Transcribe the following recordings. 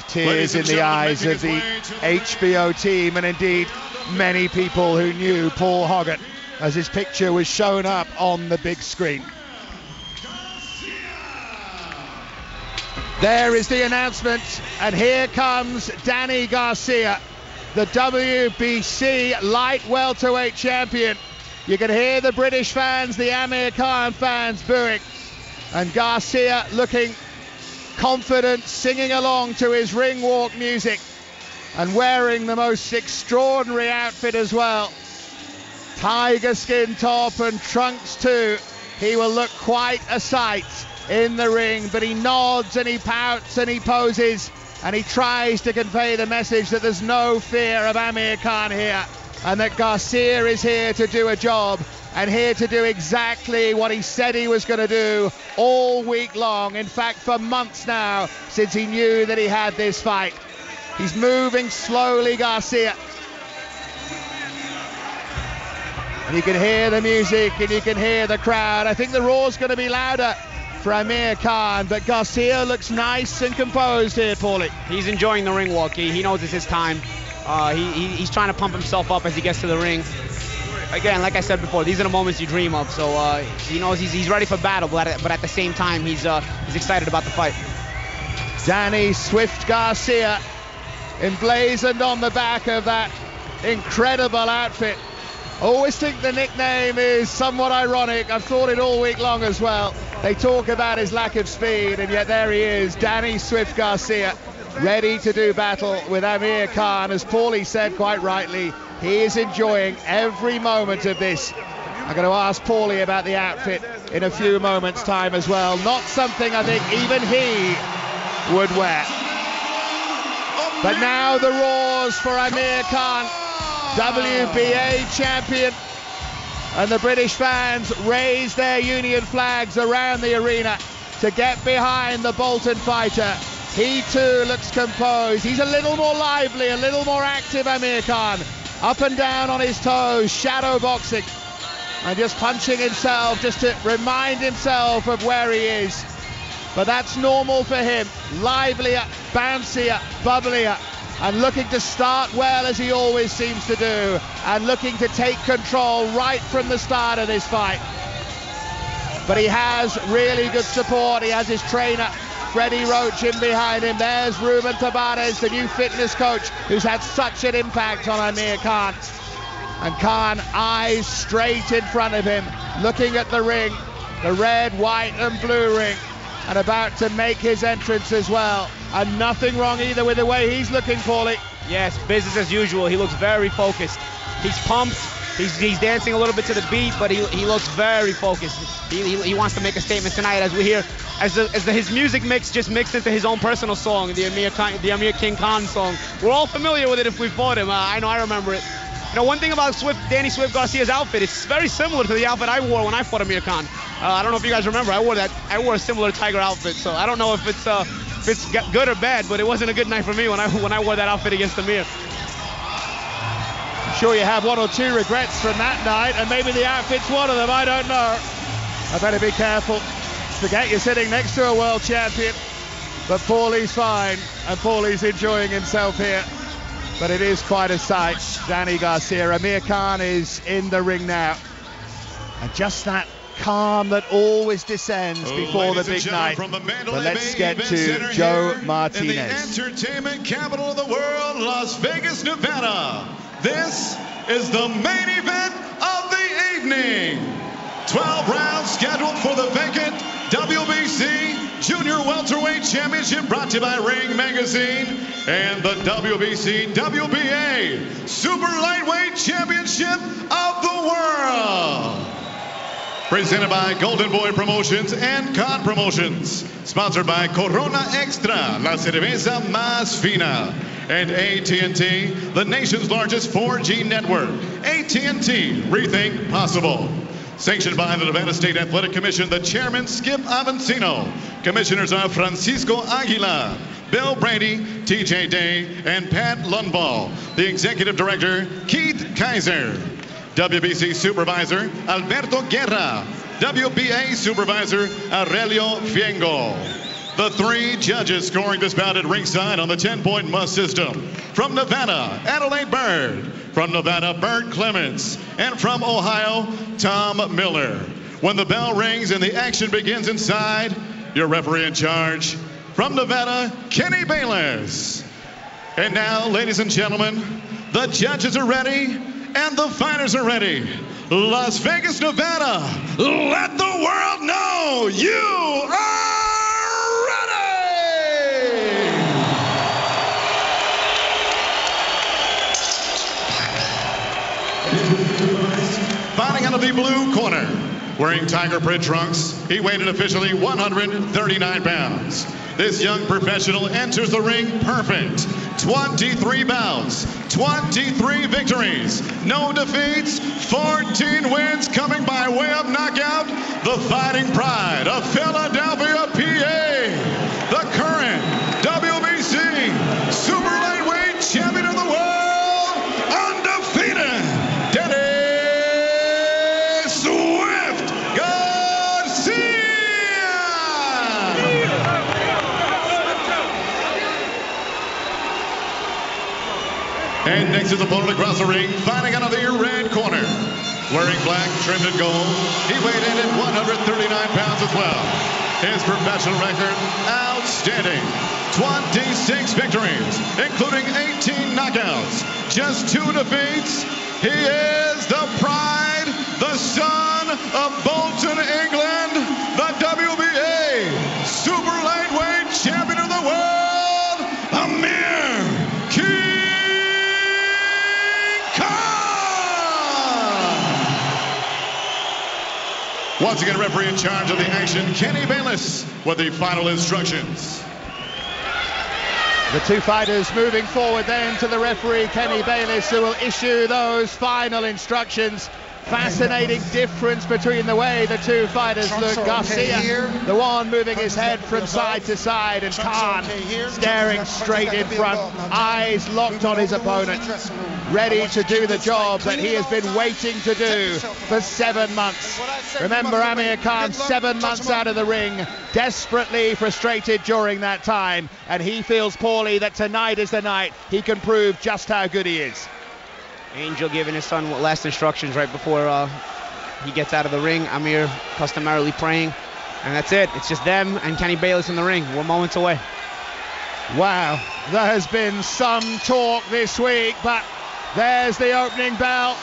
Tears in the eyes of the HBO team, and indeed many people who knew Paul Hogan as his picture was shown up on the big screen. There is the announcement, and here comes Danny Garcia, the WBC light-welterweight champion. You can hear the British fans, the Amir Khan fans booing, and Garcia looking confident, singing along to his ring walk music and wearing the most extraordinary outfit as well. Tiger skin top and trunks too. He will look quite a sight in the ring, but he nods and he pouts and he poses and he tries to convey the message that there's no fear of Amir Khan here, and that Garcia is here to do a job and here to do exactly what he said he was going to do all week long. In fact, for months now, since he knew that he had this fight. He's moving slowly, Garcia. And you can hear the music and you can hear the crowd. I think the roar's going to be louder for Amir Khan, but Garcia looks nice and composed here, Paulie. He's enjoying the ring walk. He knows it's his time. He's trying to pump himself up as he gets to the ring. Again, like I said before, these are the moments you dream of. So he knows he's ready for battle, but at the same time, he's excited about the fight. Danny Swift Garcia, emblazoned on the back of that incredible outfit. I always think the nickname is somewhat ironic. I've thought it all week long as well. They talk about his lack of speed, and yet there he is, Danny Swift Garcia, ready to do battle with Amir Khan. As Paulie said quite rightly, he is enjoying every moment of this. I'm going to ask Paulie about the outfit in a few moments' time as well. Not something I think even he would wear. But now the roars for Amir Khan, WBA champion. And the British fans raise their Union flags around the arena to get behind the Bolton fighter. He too looks composed. He's a little more lively, a little more active, Amir Khan. Up and down on his toes, shadow boxing, and just punching himself just to remind himself of where he is. But that's normal for him. Livelier, bouncier, bubblier, and looking to start well as he always seems to do, and looking to take control right from the start of this fight. But he has really good support. He has his trainer, Freddie Roach, in behind him. There's Ruben Tabarez, the new fitness coach, who's had such an impact on Amir Khan. And Khan, eyes straight in front of him, looking at the ring, the red, white and blue ring, and about to make his entrance as well. And nothing wrong either with the way he's looking, Paulie. Yes, business as usual. He looks very focused. He's pumped. He's dancing a little bit to the beat, but he looks very focused. He wants to make a statement tonight, as we hear, his music mix just mixed into his own personal song, the Amir King Khan song. We're all familiar with it if we fought him. I know I remember it. You know, one thing about Danny Swift Garcia's outfit, it's very similar to the outfit I wore when I fought Amir Khan. I don't know if you guys remember. I wore a similar tiger outfit, so I don't know if it's good or bad, but it wasn't a good night for me when I wore that outfit against Amir. I'm sure you have one or two regrets from that night, and maybe the outfit's one of them, I don't know. I better be careful. Forget you're sitting next to a world champion. But Paulie's fine, and Paulie's enjoying himself here. But it is quite a sight. Danny Garcia, Amir Khan is in the ring now. And just that calm that always descends before the big night. But let's get to Joe Martinez. In the entertainment capital of the world, Las Vegas, Nevada. This is the main event of the evening. 12 rounds scheduled for the vacant WBC Junior Welterweight Championship, brought to you by Ring Magazine, and the WBC WBA Super Lightweight Championship of the World. Presented by Golden Boy Promotions and Khan Promotions. Sponsored by Corona Extra, la cerveza más fina. And AT&T, the nation's largest 4G network. AT&T, rethink possible. Sanctioned by the Nevada State Athletic Commission, the chairman, Skip Avancino. Commissioners are Francisco Aguila, Bill Brady, TJ Day, and Pat Lundvall. The executive director, Keith Kaiser. WBC supervisor, Alberto Guerra. WBA supervisor, Aurelio Fiengo. The three judges scoring this bout at ringside on the 10-point must system. From Nevada, Adelaide Bird. From Nevada, Bert Clements. And from Ohio, Tom Miller. When the bell rings and the action begins inside, your referee in charge. From Nevada, Kenny Bayless. And now, ladies and gentlemen, the judges are ready and the fighters are ready. Las Vegas, Nevada, let the world know you are ready! Fighting out of the blue corner, wearing tiger print trunks, he weighed in officially 139 pounds. This young professional enters the ring perfect. 23 bouts, 23 victories, no defeats, 14 wins coming by way of knockout. The fighting pride of Philadelphia, PA. The current WBC Super Lightweight Champion of the World, undefeated, Dennis Swift Garcia. And next his opponent across the ring, fighting out of the red corner. Wearing black, trimmed in gold, he weighed in at 139 pounds as well. His professional record, outstanding. 26 victories, including 18 knockouts, just 2 defeats. He is the pride, the son of Bolton, England, the WBA Super Lightweight Champion of the World, Amir. Once again, referee in charge of the action, Kenny Bayless, with the final instructions. The two fighters moving forward then to the referee, Kenny Bayless, who will issue those final instructions. Fascinating difference between the way the two fighters look. Garcia, the one moving his head from side to side, and Khan staring straight in front, eyes locked on his opponent, ready to do the job that he has been waiting to do for 7 months. Remember, Amir Khan, 7 months out of the ring, desperately frustrated during that time, and he feels poorly that tonight is the night he can prove just how good he is. Angel giving his son last instructions right before he gets out of the ring. Amir customarily praying, and that's it. It's just them and Kenny Bayless in the ring. We're moments away. Wow, there has been some talk this week, but there's the opening bell.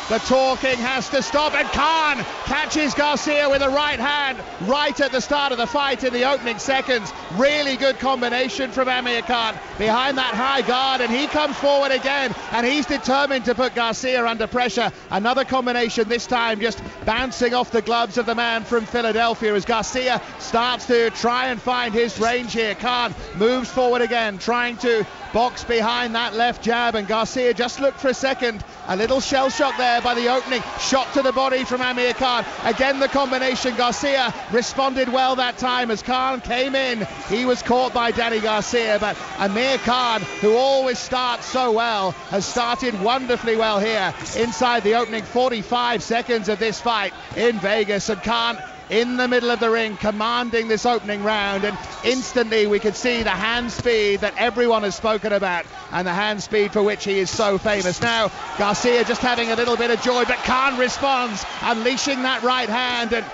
The talking has to stop, and Khan catches Garcia with a right hand right at the start of the fight in the opening seconds. Really good combination from Amir Khan behind that high guard, and he comes forward again, and he's determined to put Garcia under pressure. Another combination, this time just bouncing off the gloves of the man from Philadelphia as Garcia starts to try and find his range here. Khan moves forward again, trying to box behind that left jab, and Garcia just looked for a second, a little shell shock there by the opening shot to the body from Amir Khan. Again the combination. Garcia responded well that time as Khan came in. He was caught by Danny Garcia, but Amir Khan, who always starts so well, has started wonderfully well here inside the opening 45 seconds of this fight in Vegas, and Khan in the middle of the ring commanding this opening round, and instantly we could see the hand speed that everyone has spoken about and the hand speed for which he is so famous. Now Garcia just having a little bit of joy, but Khan responds, unleashing that right hand and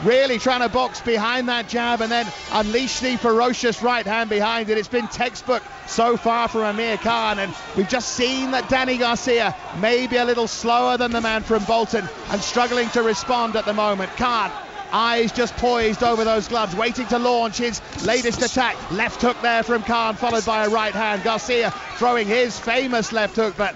really trying to box behind that jab and then unleash the ferocious right hand behind it. It's been textbook so far from Amir Khan, and we've just seen that Danny Garcia may be a little slower than the man from Bolton and struggling to respond at the moment. Khan, eyes just poised over those gloves, waiting to launch his latest attack. Left hook there from Khan, followed by a right hand. Garcia throwing his famous left hook, but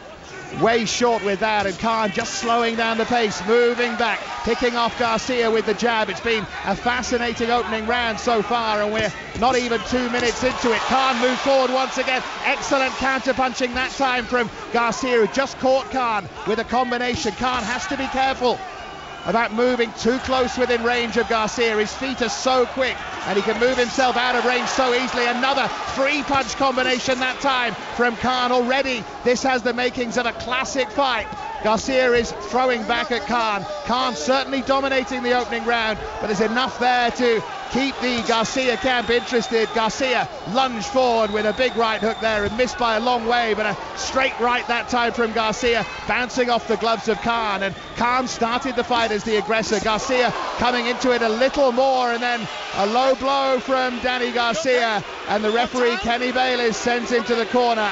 way short with that, and Khan just slowing down the pace, moving back, picking off Garcia with the jab. It's been a fascinating opening round so far, and we're not even 2 minutes into it. Khan moves forward once again. Excellent counter-punching that time from Garcia, who just caught Khan with a combination. Khan has to be careful about moving too close within range of Garcia. His feet are so quick and he can move himself out of range so easily. Another three-punch combination that time from Khan. Already this has the makings of a classic fight. Garcia is throwing back at Khan. Khan certainly dominating the opening round, but there's enough there to keep the Garcia camp interested. Garcia lunged forward with a big right hook there and missed by a long way, but a straight right that time from Garcia, bouncing off the gloves of Khan, and Khan started the fight as the aggressor. Garcia coming into it a little more, and then a low blow from Danny Garcia, and the referee Kenny Bayless sends him to the corner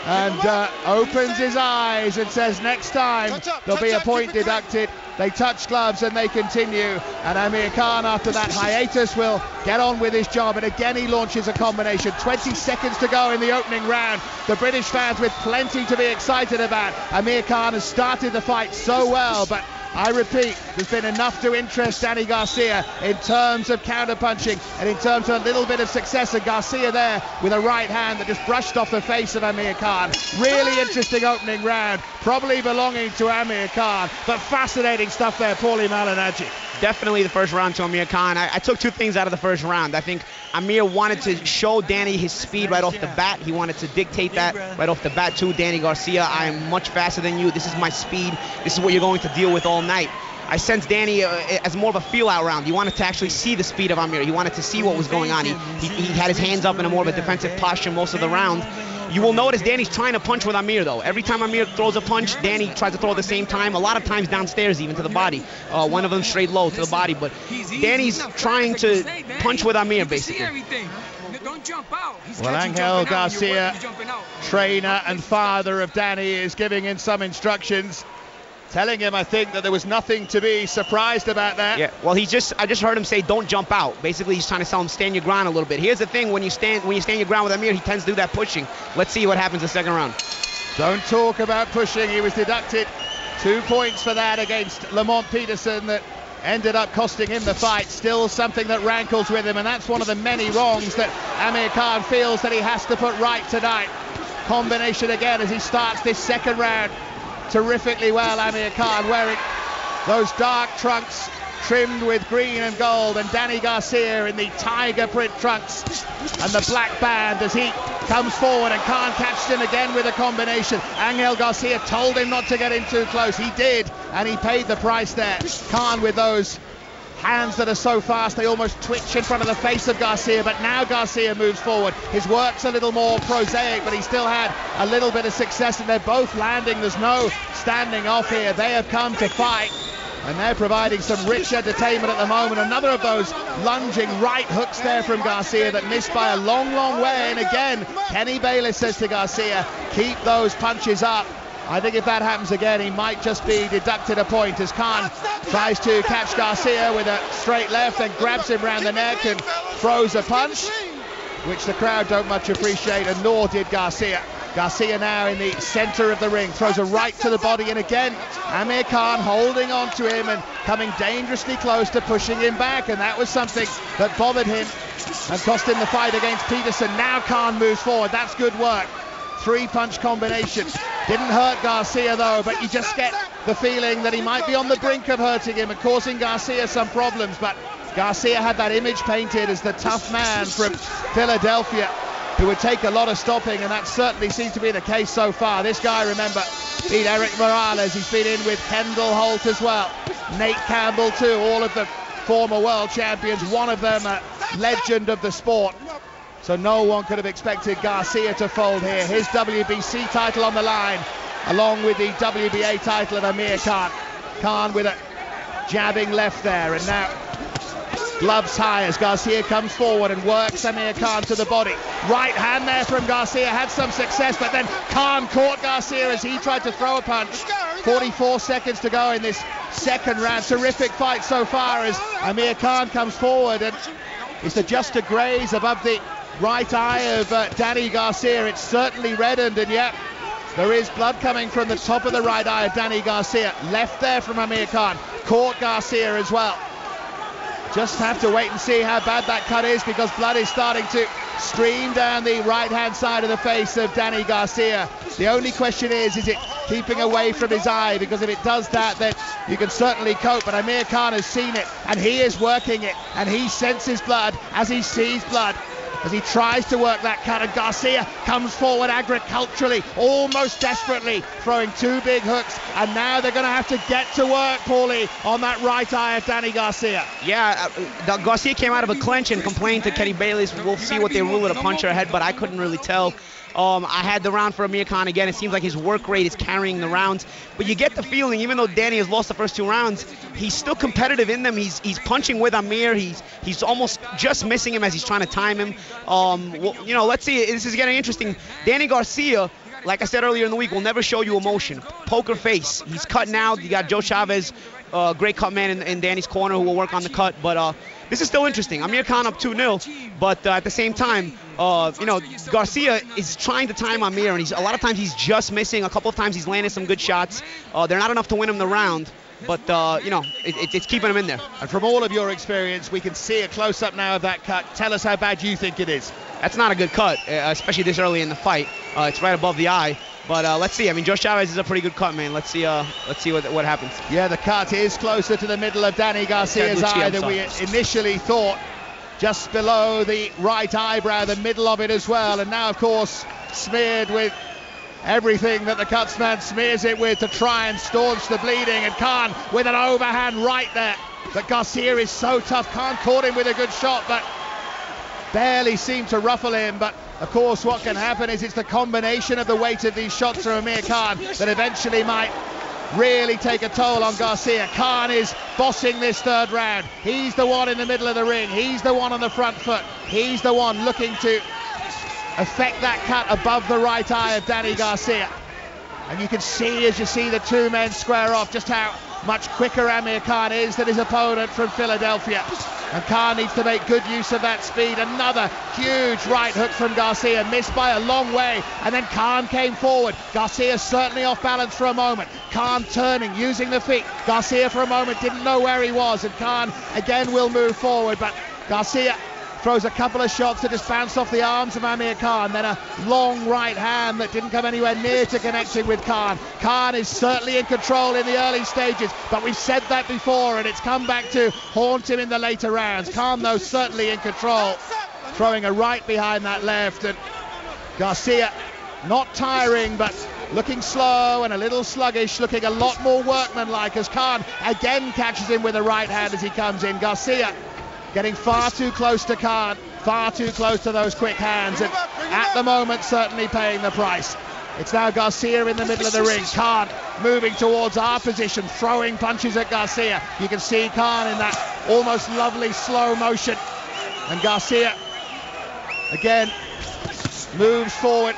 and opens his eyes and says next time there'll be a point deducted. They touch gloves and they continue, and Amir Khan, after that hiatus, will get on with his job, and again he launches a combination. 20 seconds to go in the opening round. The British fans with plenty to be excited about. Amir Khan has started the fight so well, but I repeat, there's been enough to interest Danny Garcia in terms of counter-punching and in terms of a little bit of success. And Garcia there with a right hand that just brushed off the face of Amir Khan. Really interesting opening round, probably belonging to Amir Khan, but fascinating stuff there, Paulie Malignaggi. Definitely the first round to Amir Khan. I took two things out of the first round. I think Amir wanted to show Danny his speed right off the bat. He wanted to dictate that right off the bat to Danny Garcia. I am much faster than you. This is my speed. This is what you're going to deal with all night. I sensed Danny as more of a feel-out round. He wanted to actually see the speed of Amir. He wanted to see what was going on. He had his hands up in a more of a defensive posture most of the round. You will notice Danny's trying to punch with Amir, though. Every time Amir throws a punch, Danny tries to throw at the same time. A lot of times downstairs, even to the body. One of them straight low to the body. But Danny's trying to punch with Amir, basically. Well, Angel Garcia, trainer and father of Danny, is giving him some instructions, telling him, I think, that there was nothing to be surprised about that. Yeah, well, I just heard him say, don't jump out. Basically, he's trying to tell him, stand your ground a little bit. Here's the thing, when you stand your ground with Amir, he tends to do that pushing. Let's see what happens in the second round. Don't talk about pushing. He was deducted 2 points for that against Lamont Peterson that ended up costing him the fight. Still something that rankles with him, and that's one of the many wrongs that Amir Khan feels that he has to put right tonight. Combination again as he starts this second round. Terrifically well, Amir Khan, wearing those dark trunks trimmed with green and gold, and Danny Garcia in the tiger print trunks and the black band as he comes forward, and Khan catched him again with a combination. Angel Garcia told him not to get in too close. He did, and he paid the price there. Khan with those hands that are so fast they almost twitch in front of the face of Garcia, but now Garcia moves forward. His work's a little more prosaic, but he still had a little bit of success, and they're both landing. There's no standing off here. They have come to fight, and they're providing some rich entertainment at the moment. Another of those lunging right hooks there from Garcia that missed by a long, long way. And again, Kenny Bayless says to Garcia, keep those punches up. I think if that happens again, he might just be deducted a point, as Khan tries to catch Garcia with a straight left and grabs him round the neck and throws a punch, which the crowd don't much appreciate, and nor did Garcia. Garcia now in the center of the ring, throws a right to the body, and again Amir Khan holding on to him and coming dangerously close to pushing him back, and that was something that bothered him and cost him the fight against Peterson. Now Khan moves forward. That's good work. 3-punch combination. Didn't hurt Garcia though, but you just get the feeling that he might be on the brink of hurting him and causing Garcia some problems. But Garcia had that image painted as the tough man from Philadelphia who would take a lot of stopping, and that certainly seems to be the case so far. This guy, remember, beat Eric Morales. He's been in with Kendall Holt as well. Nate Campbell too, all of the former world champions, one of them a legend of the sport. So no one could have expected Garcia to fold here. His WBC title on the line, along with the WBA title of Amir Khan. Khan with a jabbing left there, and now gloves high as Garcia comes forward and works Amir Khan to the body. Right hand there from Garcia, had some success, but then Khan caught Garcia as he tried to throw a punch. 44 seconds to go in this second round. Terrific fight so far as Amir Khan comes forward, and it's just a graze above the right eye of Danny Garcia. It's certainly reddened, and yet there is blood coming from the top of the right eye of Danny Garcia. Left there from Amir Khan, caught Garcia as well. Just have to wait and see how bad that cut is, because blood is starting to stream down the right-hand side of the face of Danny Garcia. The only question is it keeping away from his eye? Because if it does that, then you can certainly cope. But Amir Khan has seen it, and he is working it, and he senses blood as he sees blood. as he tries to work that cut, and Garcia comes forward agriculturally, almost desperately, throwing 2 big hooks, and now they're going to have to get to work, Paulie, on that right eye of Danny Garcia. Yeah, Garcia came out of a clinch and complained to Kenny Bayless. We'll see what they rule it, a punch or a head, but I couldn't really tell. I had the round for Amir Khan again. It seems like his work rate is carrying the rounds, but you get the feeling, even though Danny has lost the first 2 rounds, he's still competitive in them. He's punching with Amir. He's almost just missing him as he's trying to time him. Well, you know, let's see. This is getting interesting. Danny Garcia, like I said earlier in the week, will never show you emotion. Poker face. He's cutting out. You got Joe Chavez, great cut man in Danny's corner, who will work on the cut, but this is still interesting. Amir Khan up 2-0, but at the same time, you know, Garcia is trying to time Amir, and a lot of times he's just missing. A couple of times he's landed some good shots. They're not enough to win him the round, but you know, it's keeping him in there. And from all of your experience, we can see a close-up now of that cut. Tell us how bad you think it is. That's not a good cut, especially this early in the fight. It's right above the eye. But let's see. I mean, Joe Chavez is a pretty good cut, man. Let's see what happens. Yeah, the cut is closer to the middle of Danny Garcia's eye than we initially thought. Just below the right eyebrow, the middle of it as well. And now, of course, smeared with everything that the cutsman smears it with to try and staunch the bleeding. And Khan with an overhand right there. But Garcia is so tough. Khan caught him with a good shot, but barely seemed to ruffle him. But of course, what can happen is it's the combination of the weight of these shots from Amir Khan that eventually might really take a toll on Garcia. Khan is bossing this 3rd round. He's the one in the middle of the ring. He's the one on the front foot. He's the one looking to affect that cut above the right eye of Danny Garcia. And you can see, as you see the 2 men square off, just how much quicker Amir Khan is than his opponent from Philadelphia. And Khan needs to make good use of that speed. Another huge right hook from Garcia, missed by a long way, and then Khan came forward. Garcia certainly off balance for a moment. Khan turning, using the feet. Garcia for a moment didn't know where he was, and Khan again will move forward, but Garcia throws a couple of shots that just bounced off the arms of Amir Khan, then a long right hand that didn't come anywhere near to connecting with Khan. Khan is certainly in control in the early stages, but we've said that before, and it's come back to haunt him in the later rounds. Khan, though, certainly in control, throwing a right behind that left, and Garcia not tiring, but looking slow and a little sluggish, looking a lot more workmanlike as Khan again catches him with a right hand as he comes in. Garcia getting far too close to Khan, far too close to those quick hands, and at the moment certainly paying the price. It's now Garcia in the middle of the ring. Khan moving towards our position, throwing punches at Garcia. You can see Khan in that almost lovely slow motion. And Garcia again moves forward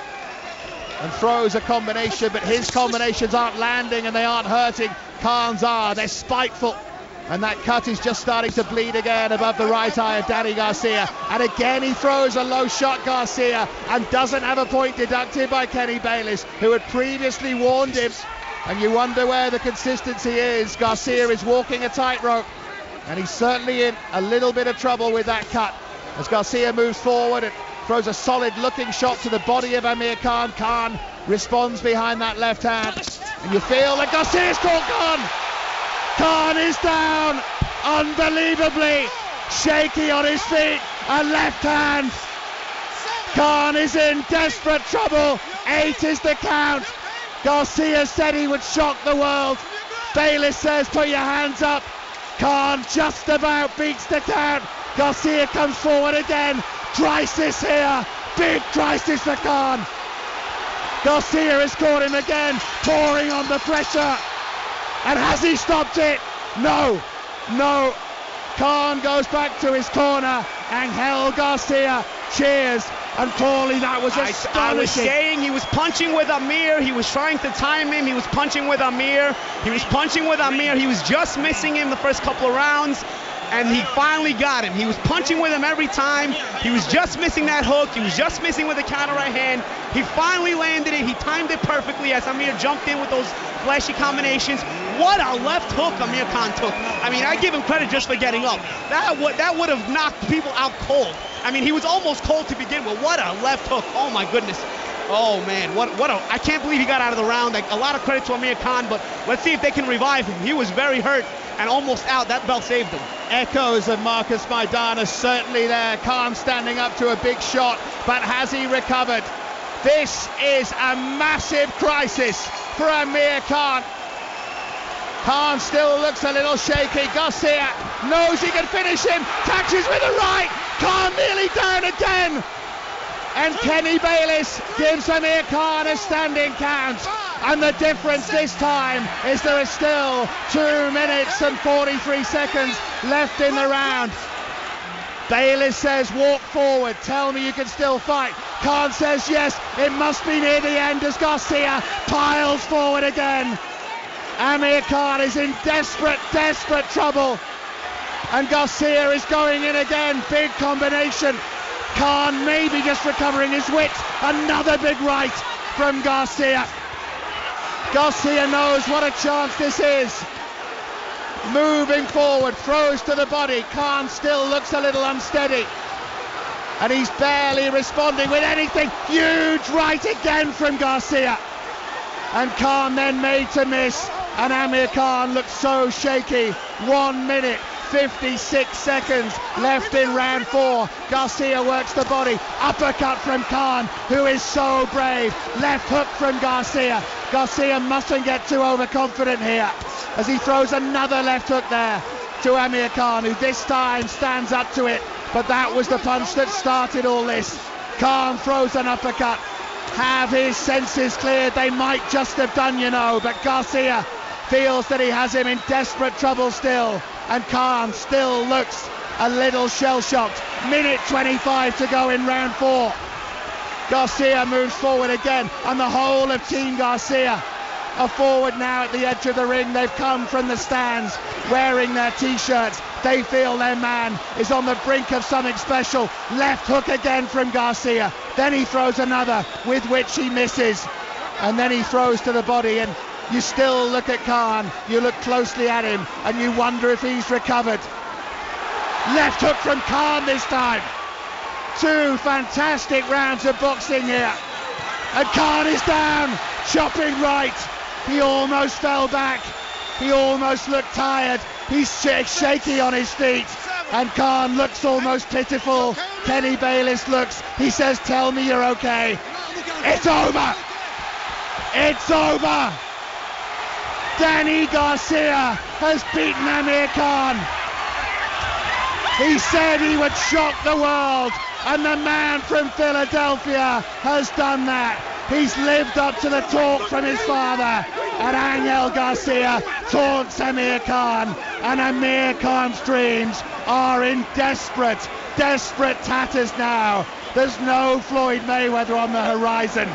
and throws a combination, but his combinations aren't landing and they aren't hurting. Khan's are. They're spiteful. And that cut is just starting to bleed again above the right eye of Danny Garcia. And again he throws a low shot, Garcia, and doesn't have a point deducted by Kenny Bayless, who had previously warned him. And you wonder where the consistency is. Garcia is walking a tightrope, and he's certainly in a little bit of trouble with that cut. As Garcia moves forward and throws a solid looking shot to the body of Amir Khan. Khan responds behind that left hand. And you feel that Garcia's caught Khan. Khan is down, unbelievably shaky on his feet, and left hand. Khan is in desperate trouble. 8 is the count. Garcia said he would shock the world. Bayless says put your hands up. Khan just about beats the count. Garcia comes forward again. Crisis here, big crisis for Khan. Garcia has caught him again, pouring on the pressure. And has he stopped it? No. Khan goes back to his corner. Angel Garcia cheers. And Paulie, that was astonishing. I was saying he was punching with Amir. He was trying to time him. He was punching with Amir. He was just missing him the first couple of rounds. And he finally got him. He was punching with him every time. He was just missing that hook. He was just missing with the counter right hand. He finally landed it. He timed it perfectly as Amir jumped in with those flashy combinations. What a left hook Amir Khan took. I mean, I give him credit just for getting up. That would have knocked people out cold. I mean, he was almost cold to begin with. What a left hook. Oh, my goodness. Oh, man. I can't believe he got out of the round. Like, a lot of credit to Amir Khan, but let's see if they can revive him. He was very hurt and almost out. That belt saved him. Echoes of Marcus Maidana certainly there. Khan standing up to a big shot, but has he recovered? This is a massive crisis for Amir Khan. Khan still looks a little shaky. Garcia knows he can finish him, catches with a right. Khan nearly down again. And Kenny Bayliss gives Amir Khan a standing count. And the difference this time is there is still 2 minutes and 43 seconds left in the round. Bayliss says, walk forward, tell me you can still fight. Khan says, yes, it must be near the end as Garcia piles forward again. Amir Khan is in desperate trouble. And Garcia is going in again, big combination. Khan maybe just recovering his wits. Another big right from Garcia. Garcia knows what a chance this is. Moving forward, throws to the body. Khan still looks a little unsteady. And he's barely responding with anything. Huge right again from Garcia. And Khan then made to miss. And Amir Khan looks so shaky. 1 minute, 56 seconds left in round 4. Garcia works the body. Uppercut from Khan, who is so brave. Left hook from Garcia. Garcia mustn't get too overconfident here as he throws another left hook there to Amir Khan, who this time stands up to it. But that was the punch that started all this. Khan throws an uppercut. Have his senses cleared? They might just have done, you know, but Garcia feels that he has him in desperate trouble still. And Khan still looks a little shell-shocked. Minute 25 to go in round 4. Garcia moves forward again, and the whole of Team Garcia are forward now at the edge of the ring. They've come from the stands wearing their t-shirts. They feel their man is on the brink of something special. Left hook again from Garcia. Then he throws another, with which he misses. And then he throws to the body, and you still look at Khan, you look closely at him, and you wonder if he's recovered. Left hook from Khan this time. 2 fantastic rounds of boxing here. And Khan is down, chopping right. He almost fell back. He almost looked tired. He's shaky on his feet. And Khan looks almost pitiful. Kenny Bayliss looks. He says, tell me you're okay. It's over. It's over. Danny Garcia has beaten Amir Khan. He said he would shock the world, and the man from Philadelphia has done that. He's lived up to the talk from his father, and Angel Garcia taunts Amir Khan, and Amir Khan's dreams are in desperate tatters now. There's no Floyd Mayweather on the horizon.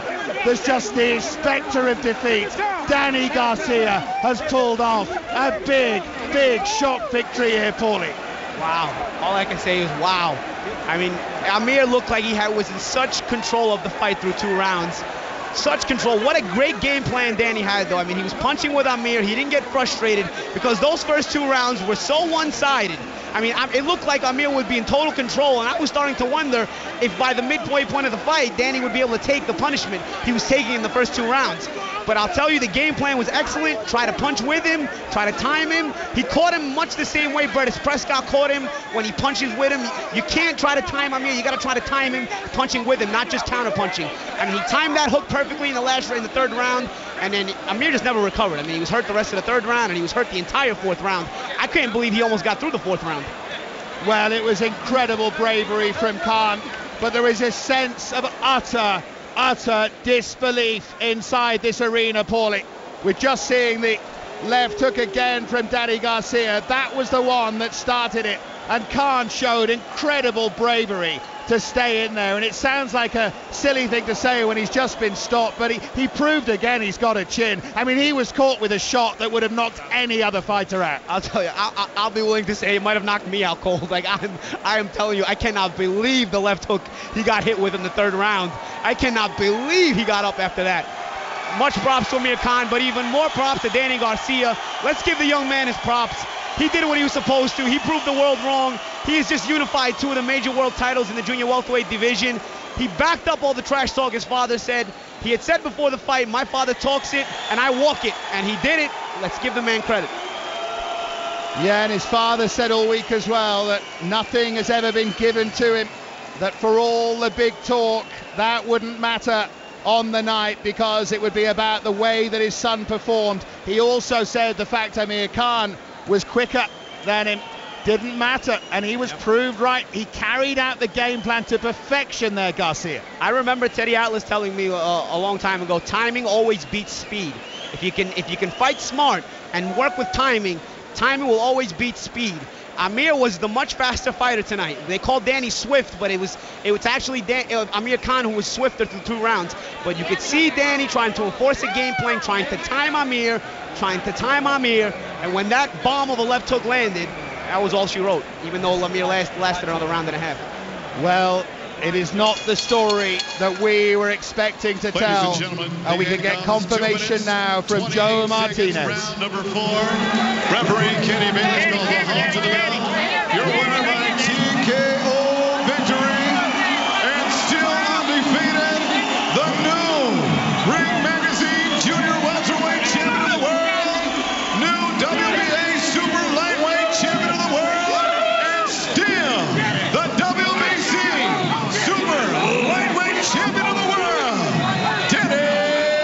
There's just the spectre of defeat. Danny Garcia has pulled off a big shock victory here, Paulie. Wow. All I can say is wow. I mean, Amir looked like he was in such control of the fight through 2 rounds. Such control. What a great game plan Danny had, though. I mean, he was punching with Amir. He didn't get frustrated because those first 2 rounds were so one-sided. I mean, it looked like Amir would be in total control, and I was starting to wonder if by the midway point of the fight, Danny would be able to take the punishment he was taking in the first 2 rounds. But I'll tell you, the game plan was excellent. Try to punch with him, try to time him. He caught him much the same way Bertis Prescott caught him when he punches with him. You can't try to time Amir. You got to try to time him punching with him, not just counter punching. I mean, he timed that hook perfectly in the 3rd round, and then Amir just never recovered. I mean, he was hurt the rest of the 3rd round, and he was hurt the entire 4th round. I couldn't believe he almost got through the 4th round. Well, it was incredible bravery from Khan, but there is a sense of utter disbelief inside this arena, Paulie. We're just seeing the left hook again from Danny Garcia. That was the one that started it, and Khan showed incredible bravery to stay in there. And it sounds like a silly thing to say when he's just been stopped, but he proved again he's got a chin. I mean, he was caught with a shot that would have knocked any other fighter out. I'll tell you, I'll be willing to say it might have knocked me out cold. Like, I am telling you, I cannot believe the left hook he got hit with in the 3rd round. I cannot believe he got up after that. Much props to Amir Khan, but even more props to Danny Garcia. Let's give the young man his props. He did what he was supposed to. He proved the world wrong. He has just unified 2 of the major world titles in the junior welterweight division. He backed up all the trash talk his father said. He had said before the fight, my father talks it and I walk it, and he did it. Let's give the man credit. Yeah, and his father said all week as well that nothing has ever been given to him, that for all the big talk, that wouldn't matter on the night because it would be about the way that his son performed. He also said the fact Amir Khan was quicker than him didn't matter, and he was proved right. He carried out the game plan to perfection there, Garcia. I remember Teddy Atlas telling me a long time ago, timing always beats speed. If you can fight smart and work with timing, timing will always beat speed. Amir was the much faster fighter tonight. They called Danny swift, but it was actually Amir Khan who was swifter through 2 rounds. But you could see Danny trying to enforce a game plan, trying to time Amir, and when that bomb of a left hook landed, that was all she wrote, even though Amir lasted another round and a half. Well, it is not the story that we were expecting to tell, and we can get confirmation now from Joe Martinez. Round number 4, referee Kenny Bates calls a halt to the bell. Your winner by TKO victory, and still undefeated, the new Ring Magazine Junior Welterweight Champion of the World, new WBA Super Lightweight Champion of the World, and still the WBC Super Lightweight Champion of the World, Danny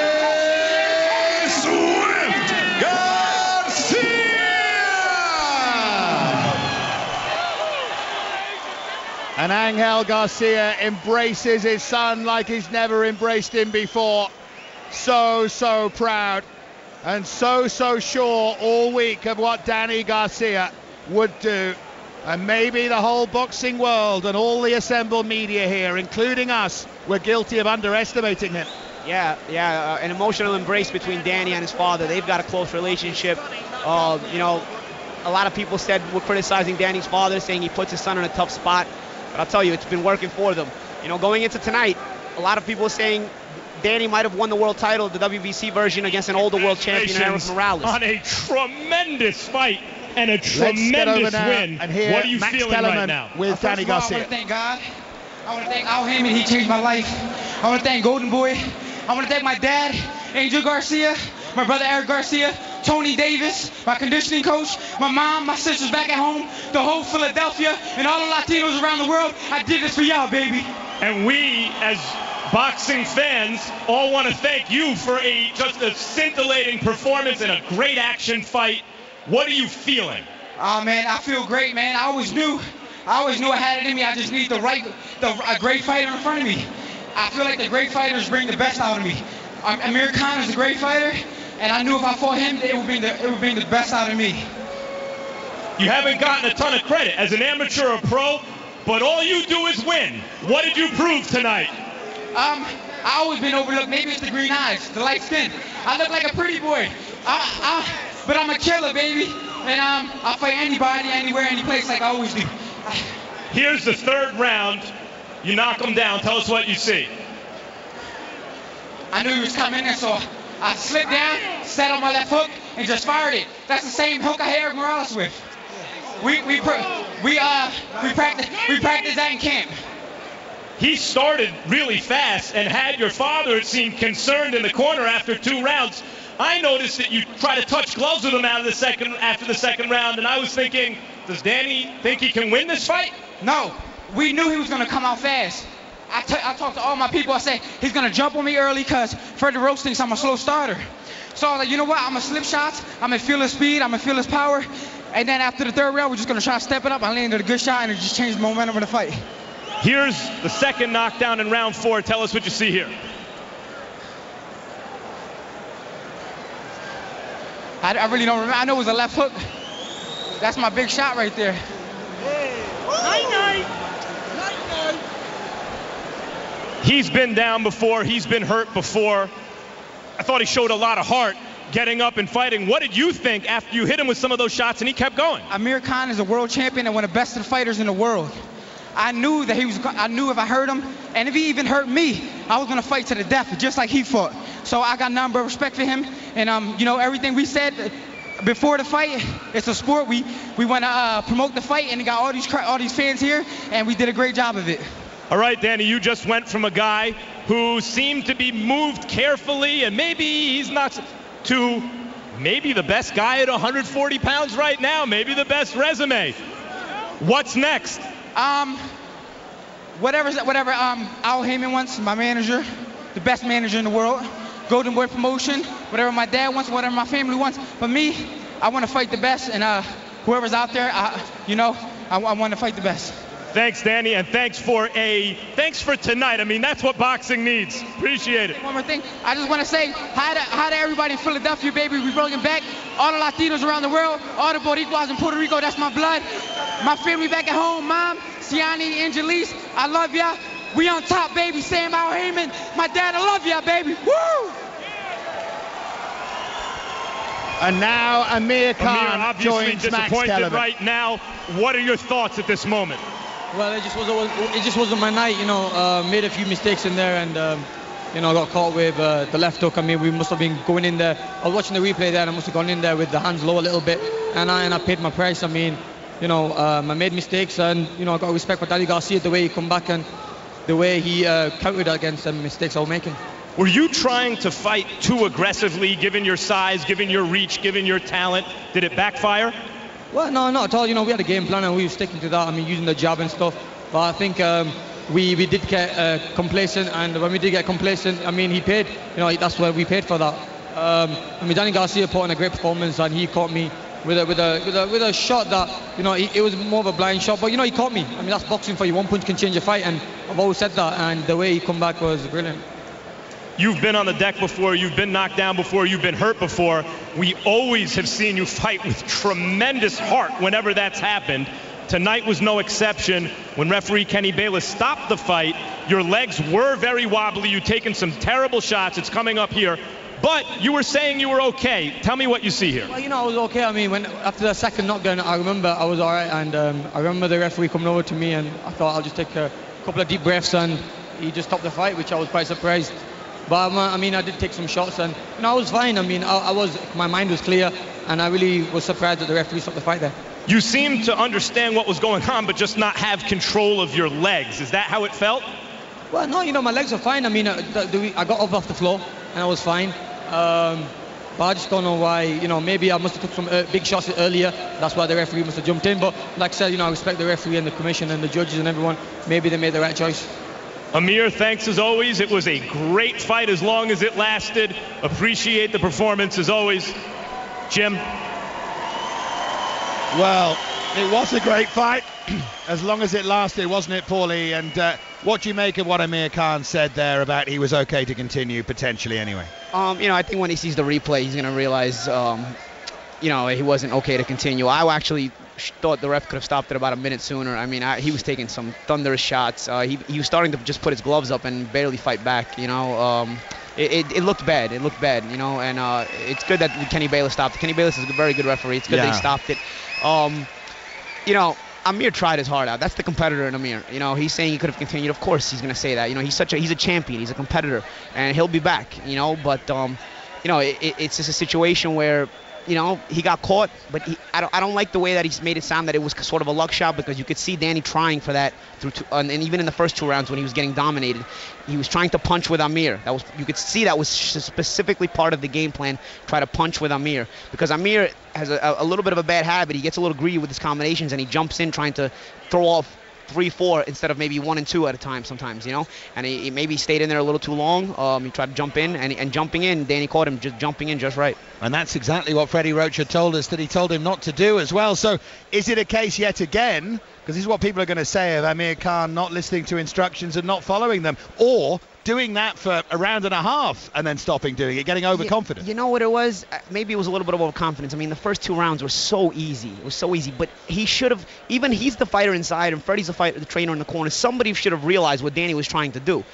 Swift Garcia! And Angel Garcia embraces his son like he's never embraced him before. So proud and so sure all week of what Danny Garcia would do. And maybe the whole boxing world and all the assembled media here, including us, were guilty of underestimating him. Yeah, an emotional embrace between Danny and his father. They've got a close relationship. You know, a lot of people were criticizing Danny's father, saying he puts his son in a tough spot. But I'll tell you, it's been working for them. You know, going into tonight, a lot of people are saying Danny might have won the world title, the WBC version, against an older world champion, Eric Morales. On a tremendous fight and a tremendous win. And here, what are you Max feeling Kellerman right now? with Danny Garcia. I want to thank God. I want to thank Al Heyman. He changed my life. I want to thank Golden Boy. I want to thank my dad, Angel Garcia, my brother Eric Garcia, Tony Davis, my conditioning coach, my mom, my sisters back at home, the whole Philadelphia, and all the Latinos around the world. I did this for y'all, baby. And we, as boxing fans, all want to thank you for just a scintillating performance and a great action fight. What are you feeling? Oh man, I feel great, man. I always knew I had it in me. I just need a great fighter in front of me. I feel like the great fighters bring the best out of me. Amir Khan is a great fighter, and I knew if I fought him, it would bring the best out of me. You haven't gotten a ton of credit as an amateur or pro, but all you do is win. What did you prove tonight? I always been overlooked. Maybe it's the green eyes, the light skin. I look like a pretty boy. But I'm a killer, baby. And I'll fight anybody, anywhere, any place like I always do. Here's the 3rd round. You knock him down. Tell us what you see. I knew he was coming in, so I slipped down, set on my left hook, and just fired it. That's the same hook I had Eric Morales with. We practiced that in camp. He started really fast and had your father, it seemed, concerned in the corner after 2 rounds. I noticed that you try to touch gloves with him after the second round, and I was thinking, does Danny think he can win this fight? No, we knew he was going to come out fast. I talked to all my people. I said, he's going to jump on me early because Freddie Rose thinks I'm a slow starter. So I was like, you know what? I'm going to slip shots. I'm going to feel his speed. I'm going to feel his power. And then after the 3rd round, we're just going to try to step it up. I landed a good shot, and it just changed the momentum of the fight. Here's the 2nd knockdown in round 4. Tell us what you see here. I really don't remember. I know it was a left hook. That's my big shot right there. He's been down before. He's been hurt before. I thought he showed a lot of heart getting up and fighting. What did you think after you hit him with some of those shots and he kept going? Amir Khan is a world champion and one of the best fighters in the world. I knew that I knew if I hurt him, and if he even hurt me, I was going to fight to the death, just like he fought. So I got nothing but respect for him. And, you know, everything we said before the fight, it's a sport. We want to promote the fight, and we got all these fans here, and we did a great job of it. All right, Danny, you just went from a guy who seemed to be moved carefully, and maybe he's not, to maybe the best guy at 140 pounds right now, maybe the best resume. What's next? Whatever Al Heyman wants, my manager, the best manager in the world, Golden Boy Promotion, whatever my dad wants, whatever my family wants. But me, I want to fight the best, and whoever's out there, I want to fight the best. Thanks, Danny, and thanks for tonight. I mean, that's what boxing needs. Appreciate it. One more thing, I just want to say hi to everybody in Philadelphia, baby. We broken back. All the Latinos around the world, all the Boricuas in Puerto Rico, that's my blood. My family back at home, Mom, Siani, Angelise, I love ya. We on top, baby. Sam Al Heyman, my dad, I love ya, baby. Woo! And now Amir Khan obviously joins Max disappointed Kellerman. Right now. What are your thoughts at this moment? Well, it just wasn't my night, made a few mistakes in there and, got caught with the left hook. I mean, we must have been going in there. I was watching the replay there and I must have gone in there with the hands low a little bit and I paid my price. I mean, I made mistakes and, I got respect for Danny Garcia, the way he come back and the way he countered against the mistakes I was making. Were you trying to fight too aggressively, given your size, given your reach, given your talent? Did it backfire? Well, no, not at all. We had a game plan and we were sticking to that. I mean, using the jab and stuff. But I think we did get complacent, and when we did get complacent, I mean, he paid. That's where we paid for that. I mean, Danny Garcia put in a great performance, and he caught me with a shot that, it was more of a blind shot. But he caught me. I mean, that's boxing for you. One punch can change a fight, and I've always said that. And the way he come back was brilliant. You've been on the deck before, you've been knocked down before, you've been hurt before. We always have seen you fight with tremendous heart whenever that's happened. Tonight was no exception. When referee Kenny Bayless stopped the fight, your legs were very wobbly. You've taken some terrible shots. It's coming up here. But you were saying you were okay. Tell me what you see here. Well, I was okay. I mean, after the second knockdown, I remember I was all right. And I remember the referee coming over to me, and I thought I'll just take a couple of deep breaths, and he just stopped the fight, which I was quite surprised. But I mean, I did take some shots, and I was fine. I mean, my mind was clear, and I really was surprised that the referee stopped the fight there. You seemed to understand what was going on, but just not have control of your legs. Is that how it felt? Well, no, my legs are fine. I mean, I got up off the floor, and I was fine. But I just don't know why. Maybe I must have took some big shots earlier. That's why the referee must have jumped in. But like I said, I respect the referee and the commission and the judges and everyone. Maybe they made the right choice. Amir, thanks as always. It was a great fight as long as it lasted. Appreciate the performance as always. Jim? Well, it was a great fight as long as it lasted, wasn't it, Paulie? And what do you make of what Amir Khan said there about he was okay to continue, potentially anyway? I think when he sees the replay, he's going to realize, he wasn't okay to continue. I actually thought the ref could have stopped it about a minute sooner. I mean, he was taking some thunderous shots. He was starting to just put his gloves up and barely fight back. It looked bad. It looked bad. And it's good that Kenny Bayless stopped it. Kenny Bayless is a very good referee. It's good that he stopped it. Amir tried his heart out. That's the competitor in Amir. He's saying he could have continued. Of course, he's going to say that. He's a champion. He's a competitor, and he'll be back. But it's just a situation where. He got caught, but I don't like the way that he's made it sound that it was sort of a luck shot, because you could see Danny trying for that and even in the first 2 rounds when he was getting dominated, he was trying to punch with Amir. You could see that was specifically part of the game plan, try to punch with Amir, because Amir has a little bit of a bad habit. He gets a little greedy with his combinations and he jumps in trying to throw off 3-4 instead of maybe 1 and 2 at a time sometimes, and he maybe stayed in there a little too long. He tried to jump in, and jumping in, Danny caught him just jumping in just right. And that's exactly what Freddie Rocha told us that he told him not to do as well. So is it a case yet again, because this is what people are going to say of Amir Khan not listening to instructions and not following them, or doing that for a round and a half and then stopping doing it, getting overconfident? You know what it was? Maybe it was a little bit of overconfidence. I mean, the first 2 rounds were so easy. It was so easy. But he should have, even he's the fighter inside and Freddie's the trainer in the corner, somebody should have realized what Danny was trying to do.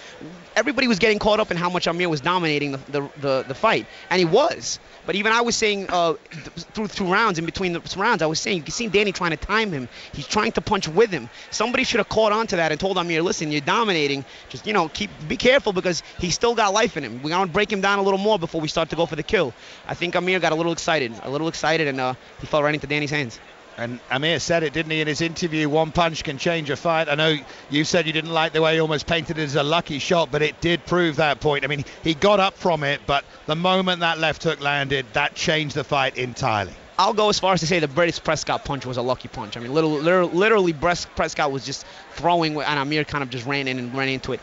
Everybody was getting caught up in how much Amir was dominating the fight. And he was. But even I was saying through 2 rounds, in between the rounds, I was saying you can see Danny trying to time him. He's trying to punch with him. Somebody should have caught on to that and told Amir, listen, you're dominating. Just, be careful, because he's still got life in him. We're going to break him down a little more before we start to go for the kill. I think Amir got a little excited, and he fell right into Danny's hands. And Amir said it, didn't he, in his interview, one punch can change a fight. I know you said you didn't like the way he almost painted it as a lucky shot, but it did prove that point. I mean, he got up from it, but the moment that left hook landed, that changed the fight entirely. I'll go as far as to say the British Prescott punch was a lucky punch. I mean, literally Prescott was just throwing, and Amir kind of just ran in and ran into it.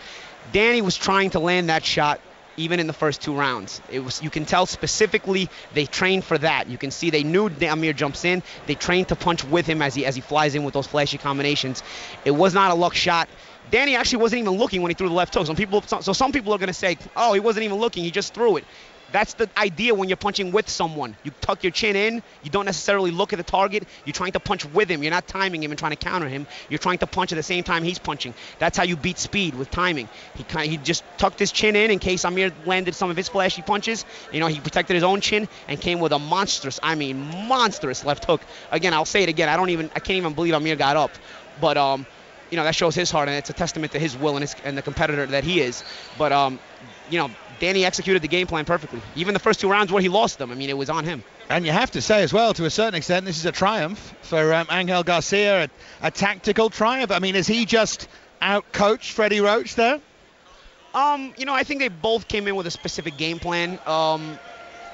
Danny was trying to land that shot even in the first 2 rounds. You can tell specifically they trained for that. You can see they knew Amir jumps in. They trained to punch with him as he flies in with those flashy combinations. It was not a luck shot. Danny actually wasn't even looking when he threw the left hook. Some people are going to say, oh, he wasn't even looking, he just threw it. That's the idea when you're punching with someone. You tuck your chin in. You don't necessarily look at the target. You're trying to punch with him. You're not timing him and trying to counter him. You're trying to punch at the same time he's punching. That's how you beat speed, with timing. He just tucked his chin in case Amir landed some of his flashy punches. You know, he protected his own chin and came with a monstrous left hook. Again, I'll say it again. I can't even believe Amir got up. But you know, that shows his heart, and it's a testament to his will and the competitor that he is. But you know, Danny executed the game plan perfectly. Even the first 2 rounds where he lost them, I mean, it was on him. And you have to say as well, to a certain extent, this is a triumph for Angel Garcia, a tactical triumph. I mean, has he just out-coached Freddie Roach there? You know, I think they both came in with a specific game plan.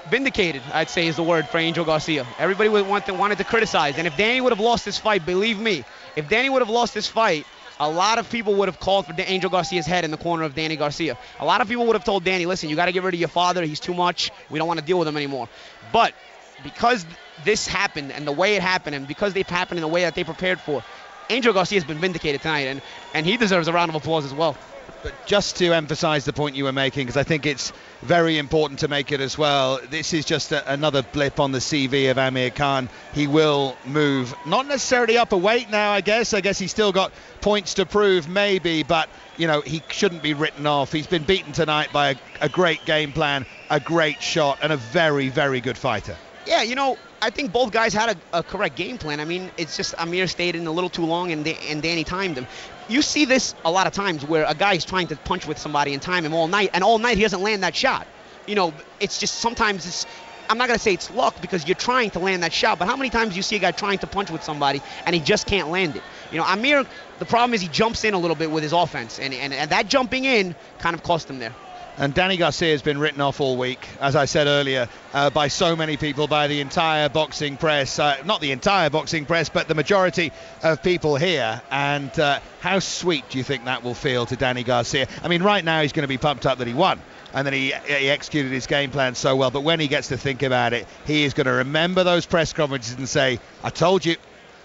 Vindicated, I'd say, is the word for Angel Garcia. Everybody wanted to criticize. And if Danny would have lost this fight, believe me, if Danny would have lost this fight, a lot of people would have called for Angel Garcia's head in the corner of Danny Garcia. A lot of people would have told Danny, listen, you got to get rid of your father. He's too much. We don't want to deal with him anymore. But because this happened and the way it happened, and because they've happened in the way that they prepared for, Angel Garcia's been vindicated tonight, and he deserves a round of applause as well. But just to emphasize the point you were making, because I think it's very important to make it as well, this is just another blip on the CV of Amir Khan. He will move, not necessarily up a weight now, I guess he's still got points to prove maybe, but you know, he shouldn't be written off. He's been beaten tonight by a great game plan, a great shot, and a very, very good fighter. Yeah, you know, I think both guys had a correct game plan. I mean, it's just Amir stayed in a little too long and Danny timed him. You see this a lot of times where a guy's trying to punch with somebody and time him all night, and all night he doesn't land that shot. You know, it's just sometimes I'm not going to say it's luck because you're trying to land that shot, but how many times do you see a guy trying to punch with somebody and he just can't land it? You know, Amir, the problem is he jumps in a little bit with his offense, and that jumping in kind of cost him there. And Danny Garcia has been written off all week, as I said earlier, by so many people, by the entire boxing press. Not the entire boxing press, but the majority of people here. And how sweet do you think that will feel to Danny Garcia? I mean, right now he's going to be pumped up that he won, and that he executed his game plan so well. But when he gets to think about it, he is going to remember those press conferences and say, I told you.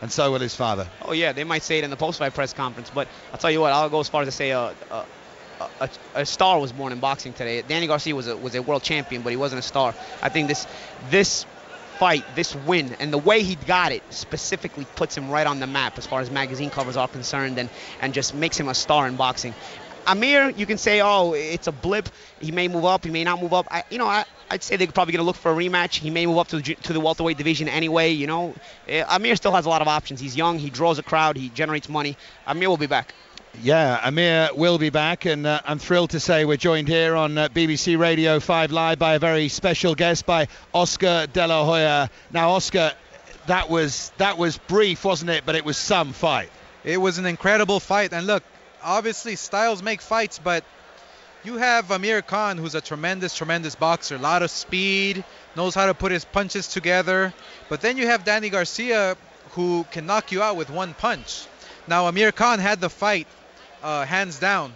And so will his father. Oh, yeah, they might say it in the post-fight press conference. But I'll tell you what, I'll go as far as to say a star was born in boxing today. Danny Garcia was a world champion, but he wasn't a star. I think this fight, this win, and the way he got it specifically puts him right on the map as far as magazine covers are concerned, and just makes him a star in boxing. Amir, you can say, oh, it's a blip. He may move up, he may not move up. I'd say they're probably going to look for a rematch. He may move up to the welterweight division anyway. You know, Amir still has a lot of options. He's young, he draws a crowd, he generates money. Amir will be back. Yeah, Amir will be back, and I'm thrilled to say we're joined here on BBC Radio 5 Live by a very special guest, by Oscar De La Hoya. Now, Oscar, that was brief, wasn't it? But it was some fight. It was an incredible fight, and look, obviously styles make fights, but you have Amir Khan, who's a tremendous boxer, a lot of speed, knows how to put his punches together, but then you have Danny Garcia, who can knock you out with one punch. Now, Amir Khan had the fight hands down.